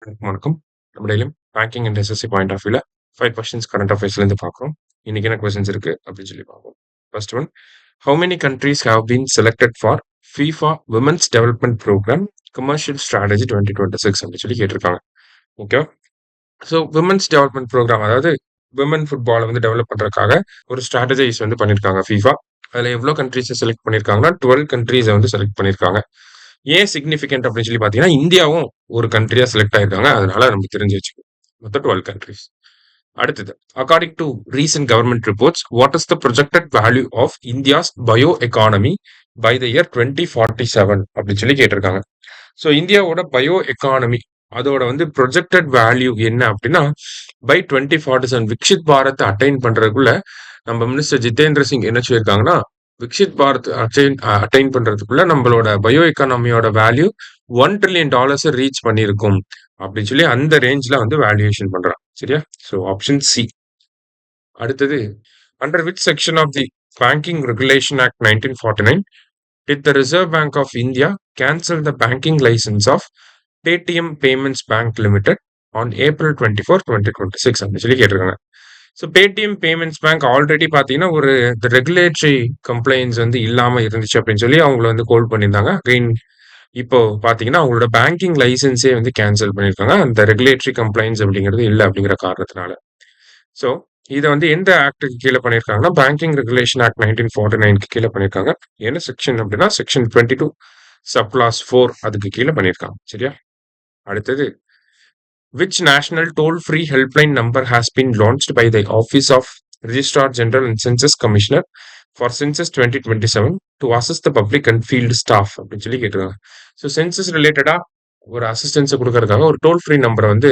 வணக்கம். நம்ம டெய்லியும் banking and SSC point of வியூல 5 கொஸ்டின்ஸ் கரண்ட் அஃபேர்ஸ்லேருந்து பார்க்குறோம். இன்னைக்கு என்ன கொஸ்டின்ஸ் இருக்கு அப்படின்னு சொல்லி பார்ப்போம். First one, how many countries have been selected for FIFA women's development programme commercial strategy 2026 அப்படின்னு சொல்லி கேட்டிருக்காங்க. Okay. So women's development programme, அதாவது விமன் ஃபுட்பாலை வந்து டெவலப் பண்றதுக்காக ஒரு ஸ்ட்ராட்டஜைஸ் வந்து பண்ணியிருக்காங்க FIFA. அதில் எவ்வளோ கண்ட்ரீஸை செலக்ட் பண்ணியிருக்காங்கன்னா 12 கண்ட்ரீஸை வந்து செலக்ட் பண்ணியிருக்காங்க. ஏன் சிக்னிஃபிகன்ட் அப்படின்னு சொல்லி பார்த்தீங்கன்னா, இந்தியாவும் ஒரு கண்ட்ரியா செலக்ட் ஆயிருக்காங்க. அதனால நம்ம தெரிஞ்சு வச்சுக்கணும். மொத்தம் 12 கண்ட்ரீஸ். அடுத்தது, according to recent government reports, what is the projected value of India's bio economy by the year 2047 அப்படின்னு சொல்லி கேட்டிருக்காங்க. ஸோ இந்தியாவோட பயோ எக்கானமி அதோட வந்து ப்ரொஜெக்டட் வேல்யூ என்ன அப்படின்னா, பை 2047 விக்ஷித் பாரத் அட்டைன் பண்றதுக்குள்ள நம்ம மினிஸ்டர் ஜிதேந்திர சிங் என்ன சொல்லியிருக்காங்கன்னா, விக்ஷித் பாரத் அட்டைன் பண்றதுக்குள்ள நம்மளோட பயோ எக்கானமியோட வேல்யூ $1 trillion ரீச் பண்ணியிருக்கும் அப்படின்னு சொல்லி அந்த ரேஞ்ச்ல வந்து வேல்யூவேஷன் பண்றான். சரியா? So option C. அடுத்தது, under which section of the banking regulation act 1949 did the Reserve Bank of India cancel the banking license of Paytm Payments Bank Limited on April 24, 2026 அப்படின்னு சொல்லி கேட்டிருக்காங்க. So Paytm payments bank already பார்த்தீங்கன்னா ஒரு regulatory complaints வந்து இல்லாமல் இருந்துச்சு அப்படின்னு சொல்லி அவங்கள வந்து கோல் பண்ணியிருந்தாங்க. அகைன் இப்போ பார்த்தீங்கன்னா அவங்களோட பேங்கிங் லைசன்ஸே வந்து கேன்சல் பண்ணியிருக்காங்க. அந்த ரெகுலேட்டரி கம்ப்ளைண்ட்ஸ் அப்படிங்கிறது இல்லை அப்படிங்கிற காரணத்தினால. ஸோ இதை வந்து எந்த ஆக்டுக்கு கீழே பண்ணியிருக்காங்கன்னா, பேங்கிங் ரெகுலேஷன் ஆக்ட் 1949க்கு கீழே பண்ணியிருக்காங்க. என்ன செக்ஷன் அப்படின்னா செக்ஷன் 22 சப்கிளாஸ் 4 அதுக்கு கீழே பண்ணியிருக்காங்க. சரியா? அடுத்தது, which national toll-free helpline number has been launched by the Office of Registrar General and Census Commissioner for Census 2027 to assist the public and field staff அப்படின்னு சொல்லி கேட்டிருக்காங்க. ஸோ சென்சஸ் ரிலேட்டடா ஒரு அசிஸ்டன்ஸை கொடுக்கறதுக்காக ஒரு டோல் ஃப்ரீ நம்பரை வந்து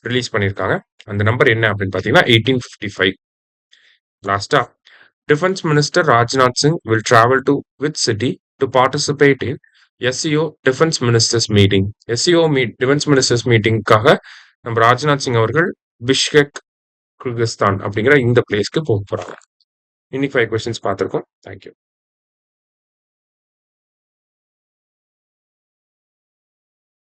ரிலீஸ் பண்ணியிருக்காங்க. அந்த நம்பர் என்ன அப்படின்னு பார்த்தீங்கன்னா 1855. லாஸ்டா, defence minister Rajnath Singh will travel to which city to participate in SEO defence ministers meeting. SEO defence ministers மீட்டிங்காக நம்ம ராஜ்நாத் சிங் அவர்கள் பிஷ்கெக், கிர்கிஸ்தான் அப்படிங்கிற இந்த பிளேஸ்க்கு போக போறாங்க. இன்னைக்கு 5 கொஸ்டின்ஸ் பார்த்துருக்கோம். தேங்க்யூ.